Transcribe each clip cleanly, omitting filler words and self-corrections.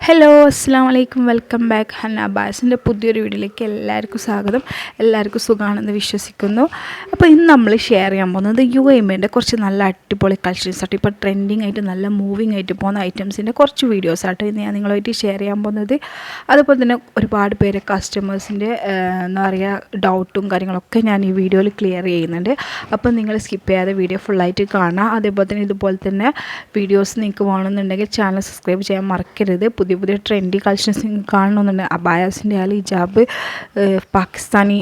Hello അസ്സാം വലൈക്കും welcome back Hannah അബ്ബാസിൻ്റെ പുതിയൊരു വീഡിയോയിലേക്ക് എല്ലാവർക്കും സ്വാഗതം. എല്ലാവർക്കും സുഖമാണെന്ന് വിശ്വസിക്കുന്നു. അപ്പോൾ ഇന്ന് നമ്മൾ ഷെയർ ചെയ്യാൻ പോകുന്നത് UAMയുടെ കുറച്ച് നല്ല അടിപൊളി കളക്ഷൻസ് ആയിട്ട് ഇപ്പോൾ ട്രെൻഡിങ് ആയിട്ട് നല്ല മൂവിങ് ആയിട്ട് പോകുന്ന ഐറ്റംസിൻ്റെ കുറച്ച് വീഡിയോസ് ആയിട്ട് ഇന്ന് ഞാൻ നിങ്ങളുമായിട്ട് ഷെയർ ചെയ്യാൻ പോകുന്നത്. അതുപോലെ തന്നെ ഒരുപാട് പേര് കസ്റ്റമേഴ്സിൻ്റെ എന്താ പറയുക ഡൗട്ടും കാര്യങ്ങളൊക്കെ ഞാൻ ഈ വീഡിയോയിൽ ക്ലിയർ ചെയ്യുന്നുണ്ട്. അപ്പോൾ നിങ്ങൾ സ്കിപ്പ് ചെയ്യാതെ വീഡിയോ ഫുള്ളായിട്ട് കാണാം. അതേപോലെ തന്നെ ഇതുപോലെ തന്നെ വീഡിയോസ് നിങ്ങൾക്ക് വേണമെന്നുണ്ടെങ്കിൽ ചാനൽ സബ്സ്ക്രൈബ് ചെയ്യാൻ മറക്കരുത്. പുതിയ ട്രെൻഡി കളക്ഷൻസ് കാണണമെന്നുണ്ട്. അബായാസിൻ്റെ ആയാലും ഹിജാബ് പാകിസ്ഥാനി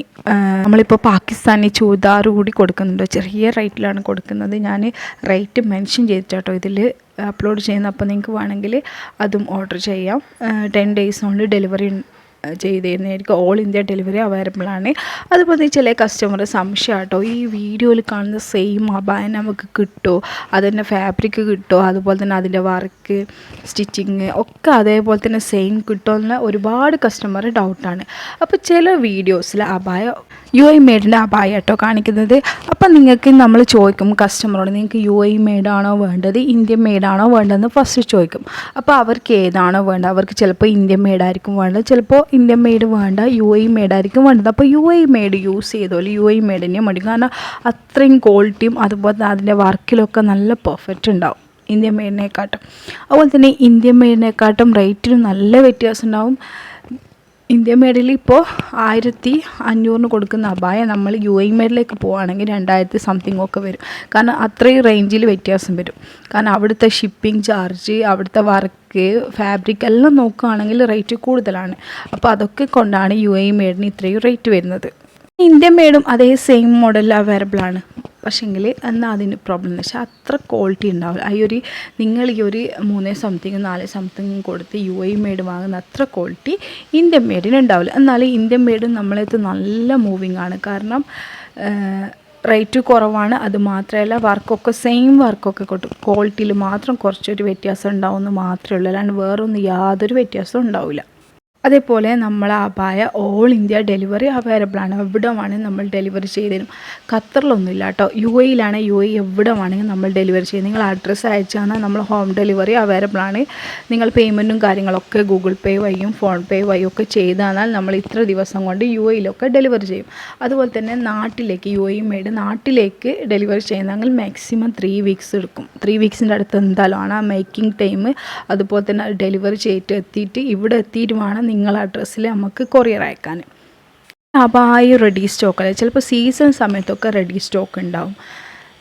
നമ്മളിപ്പോൾ പാകിസ്ഥാനി ചൂതാറ് കൂടി കൊടുക്കുന്നുണ്ട്. ചെറിയ റേറ്റിലാണ് കൊടുക്കുന്നത്. ഞാൻ റേറ്റ് മെൻഷൻ ചെയ്തിട്ടോ ഇതിൽ അപ്ലോഡ് ചെയ്യുന്നത്. അപ്പോൾ നിങ്ങൾക്ക് വേണമെങ്കിൽ അതും ഓർഡർ ചെയ്യാം. 10 days ഡെലിവറി ചെയ്ത് തരുന്നതായിരിക്കും. ഓൾ ഇന്ത്യ ഡെലിവറി അവൈലബിൾ ആണ്. അതുപോലെ തന്നെ ചില കസ്റ്റമർ സംശയം കേട്ടോ, ഈ വീഡിയോയിൽ കാണുന്ന സെയിം അബായ നമുക്ക് കിട്ടുമോ, അതുതന്നെ ഫാബ്രിക് കിട്ടുമോ, അതുപോലെ തന്നെ അതിൻ്റെ വർക്ക് സ്റ്റിച്ചിങ് ഒക്കെ അതേപോലെ തന്നെ സെയിം കിട്ടുമോ എന്നുള്ള ഒരുപാട് കസ്റ്റമർ ഡൗട്ടാണ്. അപ്പോൾ ചില വീഡിയോസിൽ അബായ UAMയുടെ അബായ കേട്ടോ കാണിക്കുന്നത്. അപ്പം നിങ്ങൾക്ക് നമ്മൾ ചോദിക്കും കസ്റ്റമറോട്, നിങ്ങൾക്ക് UAMade ആണോ വേണ്ടത് ഇന്ത്യൻ മെയ്ഡാണോ വേണ്ടതെന്ന് ഫസ്റ്റ് ചോദിക്കും. അപ്പോൾ അവർക്ക് ഏതാണോ വേണ്ടത്, അവർക്ക് ചിലപ്പോൾ ഇന്ത്യൻ മെയ്ഡായിരിക്കും വേണ്ടത്, ചിലപ്പോൾ ഇന്ത്യൻ മെയ്ഡ് വേണ്ട UAMade ആയിരിക്കും വേണ്ടത്. അപ്പോൾ UAMade യൂസ് ചെയ്തോളൂ, UAMade തന്നെ മതി. കാരണം അത്രയും ക്വാളിറ്റിയും അതുപോലെ അതിൻ്റെ വർക്കിലൊക്കെ നല്ല പെർഫെക്റ്റ് ഉണ്ടാവും ഇന്ത്യൻ മെയ്ഡിനെക്കാട്ടും. അതുപോലെ തന്നെ ഇന്ത്യൻ മെയ്ഡിനെക്കാട്ടും റേറ്റിനും നല്ല വ്യത്യാസം ഉണ്ടാവും. ഇന്ത്യൻ മെയ്ഡിൽ ഇപ്പോൾ 1500 കൊടുക്കുന്ന അബായ നമ്മൾ UAMadiലേക്ക് പോവുകയാണെങ്കിൽ 2000 സംതിങ് ഒക്കെ വരും. കാരണം അത്രയും റേഞ്ചിൽ വ്യത്യാസം വരും. കാരണം അവിടുത്തെ ഷിപ്പിംഗ് ചാർജ്, അവിടുത്തെ വർക്ക്, ഫാബ്രിക് എല്ലാം നോക്കുകയാണെങ്കിൽ റേറ്റ് കൂടുതലാണ്. അപ്പോൾ അതൊക്കെ കൊണ്ടാണ് UAMadiന് ഇത്രയും റേറ്റ് വരുന്നത്. ഇന്ത്യൻ മെയ്ഡും അതേ സെയിം മോഡലിൽ അവൈലബിൾ ആണ്. പക്ഷേങ്കിൽ എന്നാൽ അതിന് പ്രോബ്ലം എന്ന് വെച്ചാൽ അത്ര ക്വാളിറ്റി ഉണ്ടാവില്ല. നിങ്ങൾ ഈ ഒരു 3 സംതിങ് 4 സംതിങ് കൊടുത്ത് UAMade വാങ്ങുന്ന അത്ര ക്വാളിറ്റി ഇന്ത്യൻ മെയ്ഡിന് ഉണ്ടാവില്ല. എന്നാൽ ഇന്ത്യൻ മെയ്ഡ് നമ്മളത് നല്ല മൂവിങ് ആണ്. കാരണം റേറ്റ് കുറവാണ്. അത് മാത്രമല്ല വർക്കൊക്കെ സെയിം വർക്കൊക്കെ കിട്ടും. ക്വാളിറ്റിയിൽ മാത്രം കുറച്ചൊരു വ്യത്യാസം ഉണ്ടാവുമെന്ന് മാത്രമേ ഉള്ളൂ. അല്ലാണ്ട് വേറൊന്നും യാതൊരു വ്യത്യാസവും ഉണ്ടാവില്ല. അതേപോലെ നമ്മൾ അബായ ഓൾ ഇന്ത്യ ഡെലിവറി അവൈലബിൾ ആണ്. എവിടെ വേണമെങ്കിൽ നമ്മൾ ഡെലിവറി ചെയ്ത് തരും. ഖത്തറിലൊന്നുമില്ല കേട്ടോ, UAEയിലാണ്. UAE എവിടെ വേണമെങ്കിൽ നമ്മൾ ഡെലിവറി ചെയ്യും. നിങ്ങൾ അഡ്രസ്സ് അയച്ചാൽ നമ്മൾ ഹോം ഡെലിവറി അവൈലബിൾ ആണ്. നിങ്ങൾ പേയ്മെൻറ്റും കാര്യങ്ങളൊക്കെ ഗൂഗിൾ പേ വഴിയും ഫോൺ പേ വഴിയും ഒക്കെ ചെയ്താൽ നമ്മൾ ഇത്ര ദിവസം കൊണ്ട് UAEയിലൊക്കെ ഡെലിവറി ചെയ്യും. അതുപോലെ തന്നെ നാട്ടിലേക്ക് UAMade നാട്ടിലേക്ക് ഡെലിവറി ചെയ്യുന്നതെങ്കിൽ മാക്സിമം 3 weeks എടുക്കും. 3 weeksൻ്റെ അടുത്ത് എന്തായാലും ആണ് ആ മേക്കിംഗ് ടൈം. അതുപോലെ തന്നെ ഡെലിവറി ചെയ്തിട്ട് എത്തിയിട്ട് ഇവിടെ എത്തിയിട്ട് വേണം നിങ്ങളുടെ അഡ്രസ്സിൽ നമുക്ക് കൊറിയർ അയക്കാൻ. അബായ റെഡി സ്റ്റോക്കല്ല, ചിലപ്പോൾ സീസൺ സമയത്തൊക്കെ റെഡി സ്റ്റോക്ക് ഉണ്ടാവും.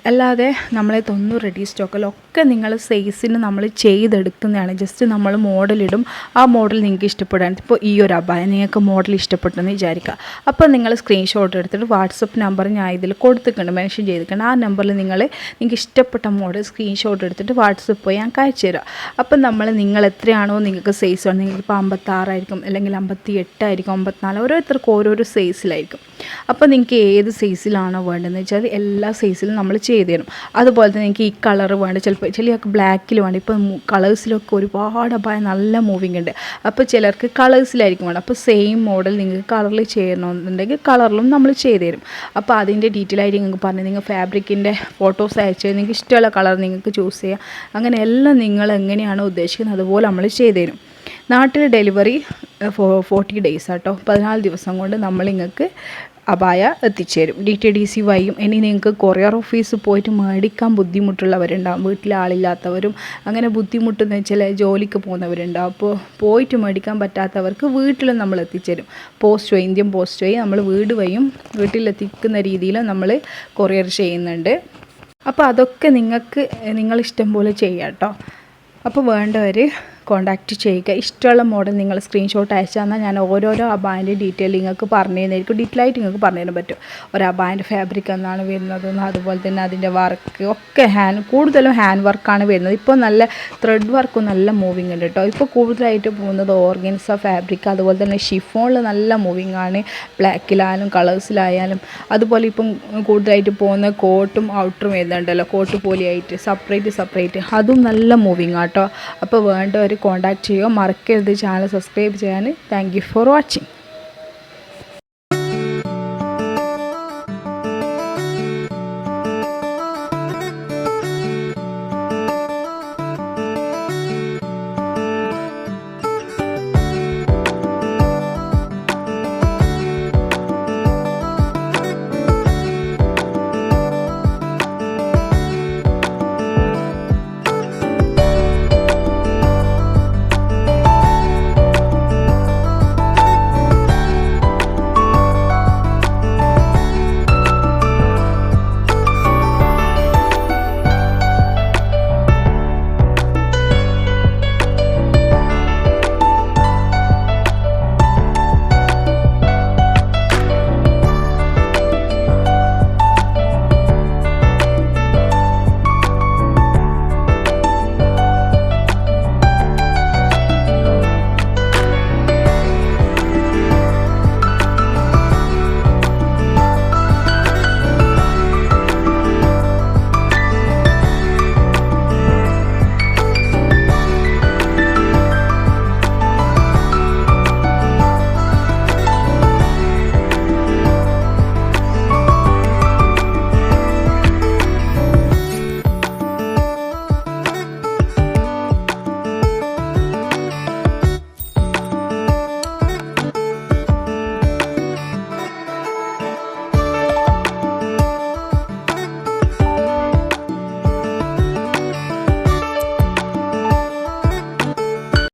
അല്ലാതെ നമ്മളതൊന്നും റെഡി സ്റ്റോക്കല്ല. ഒക്കെ നിങ്ങൾ സൈസിന് നമ്മൾ ചെയ്തെടുക്കുന്നതാണ്. ജസ്റ്റ് നമ്മൾ മോഡലിടും. ആ മോഡൽ നിങ്ങൾക്ക് ഇഷ്ടപ്പെടാൻ, ഇപ്പോൾ ഈ ഒരു അബായ നിങ്ങൾക്ക് മോഡൽ ഇഷ്ടപ്പെട്ടെന്ന് വിചാരിക്കുക. അപ്പോൾ നിങ്ങൾ സ്ക്രീൻഷോട്ട് എടുത്തിട്ട് വാട്സപ്പ് നമ്പർ ഞാൻ ഇതിൽ കൊടുത്തിട്ടുണ്ട്, മെൻഷൻ ചെയ്തിട്ടുണ്ട്. ആ നമ്പറിൽ നിങ്ങൾക്ക് ഇഷ്ടപ്പെട്ട മോഡൽ സ്ക്രീൻഷോട്ട് എടുത്തിട്ട് വാട്സപ്പ് പോയി ഞാൻ അയച്ചു തരാം. അപ്പം നിങ്ങൾ എത്രയാണോ നിങ്ങൾക്ക് സൈസ് വേണം, നിങ്ങൾക്കിപ്പോൾ 56 ആയിരിക്കും, അല്ലെങ്കിൽ 58 ആയിരിക്കും, 54, ഓരോരുത്തർക്കും ഓരോരോ സൈസിലായിരിക്കും. അപ്പോൾ നിങ്ങൾക്ക് ഏത് സൈസിലാണോ വേണ്ടതെന്ന് വെച്ചാൽ എല്ലാ സൈസിലും നമ്മൾ ചെയ്ത് തരും. അതുപോലെ തന്നെ എനിക്ക് ഈ കളർ വേണ്ട, ചിലർക്ക് ബ്ലാക്കിൽ വേണ്ട. ഇപ്പം കളേഴ്സിലൊക്കെ ഒരുപാട് അബായ നല്ല മൂവിങ് ഉണ്ട്. അപ്പോൾ ചിലർക്ക് കളേഴ്സിലായിരിക്കും വേണം. അപ്പോൾ സെയിം മോഡൽ നിങ്ങൾക്ക് കളറിൽ ചെയ്യണമെന്നുണ്ടെങ്കിൽ കളറിലും നമ്മൾ ചെയ്ത് തരും. അപ്പോൾ അതിൻ്റെ ഡീറ്റെയിൽ ആയിട്ട് നിങ്ങൾക്ക് പറഞ്ഞു, നിങ്ങൾ ഫാബ്രിക്കിൻ്റെ ഫോട്ടോസ് അയച്ച് നിങ്ങൾക്ക് ഇഷ്ടമുള്ള കളർ നിങ്ങൾക്ക് ചൂസ് ചെയ്യാം. അങ്ങനെ എല്ലാം നിങ്ങൾ എങ്ങനെയാണോ ഉദ്ദേശിക്കുന്നത് അതുപോലെ നമ്മൾ ചെയ്ത് തരും. നാട്ടിൽ ഡെലിവറി 40 days ആട്ടോ, 14 ദിവസം കൊണ്ട് നമ്മൾ നിങ്ങൾക്ക് അബായ എത്തിച്ചേരും. DTDC വഴിയും. ഇനി നിങ്ങൾക്ക് കൊറിയർ ഓഫീസ് പോയിട്ട് മേടിക്കാൻ ബുദ്ധിമുട്ടുള്ളവരുണ്ടാവും, വീട്ടിൽ ആളില്ലാത്തവരും അങ്ങനെ ബുദ്ധിമുട്ടെന്ന് വെച്ചാൽ ജോലിക്ക് പോകുന്നവരുണ്ടാവും. അപ്പോൾ പോയിട്ട് മേടിക്കാൻ പറ്റാത്തവർക്ക് വീട്ടിലും നമ്മൾ എത്തിച്ചേരും. പോസ്റ്റ് വഴി, ഇന്ത്യൻ പോസ്റ്റ് വഴി നമ്മൾ വീട് വഴിയും വീട്ടിലെത്തിക്കുന്ന രീതിയിൽ നമ്മൾ കൊറിയർ ചെയ്യുന്നുണ്ട്. അപ്പോൾ അതൊക്കെ നിങ്ങളിഷ്ടം പോലെ ചെയ്യാം കേട്ടോ. അപ്പോൾ വേണ്ടവർ കോൺടാക്റ്റ് ചെയ്യുക. ഇഷ്ടമുള്ള മോഡൽ നിങ്ങൾ സ്ക്രീൻഷോട്ട് അയച്ചു തന്നാൽ ഞാൻ ഓരോരോ അബായൻ്റെ ഡീറ്റെയിൽ നിങ്ങൾക്ക് പറഞ്ഞു തരുന്നതായിരിക്കും. ഡീറ്റെയിൽ ആയിട്ട് നിങ്ങൾക്ക് പറഞ്ഞു തരാൻ പറ്റും. ഒരു അബായൻ്റെ ഫാബ്രിക് എന്നാണ് വരുന്നതെന്ന്, അതുപോലെ തന്നെ അതിൻ്റെ വർക്ക് ഒക്കെ കൂടുതലും ഹാൻഡ് വർക്കാണ് വരുന്നത്. ഇപ്പോൾ നല്ല ത്രെഡ് വർക്കും നല്ല മൂവിങ് ഉണ്ട് കേട്ടോ. ഇപ്പോൾ കൂടുതലായിട്ട് പോകുന്നത് ഓർഗൻസ ഫാബ്രിക്, അതുപോലെ തന്നെ ഷിഫോണിൽ നല്ല മൂവിങ് ആണ്. ബ്ലാക്കിലായാലും കളേഴ്സിലായാലും. അതുപോലെ ഇപ്പം കൂടുതലായിട്ട് പോകുന്ന കോട്ടും ഔട്ടറും വരുന്നുണ്ടല്ലോ, കോട്ട് പോലെയായിട്ട് സെപ്പറേറ്റ് അതും നല്ല മൂവിങ് ആട്ടോ. അപ്പോൾ വേണ്ടവർ കോൺടാക്റ്റ് ചെയ്യുക. മറക്കരുത് ചാനൽ സബ്സ്ക്രൈബ് ചെയ്യാൻ. Thank you for watching.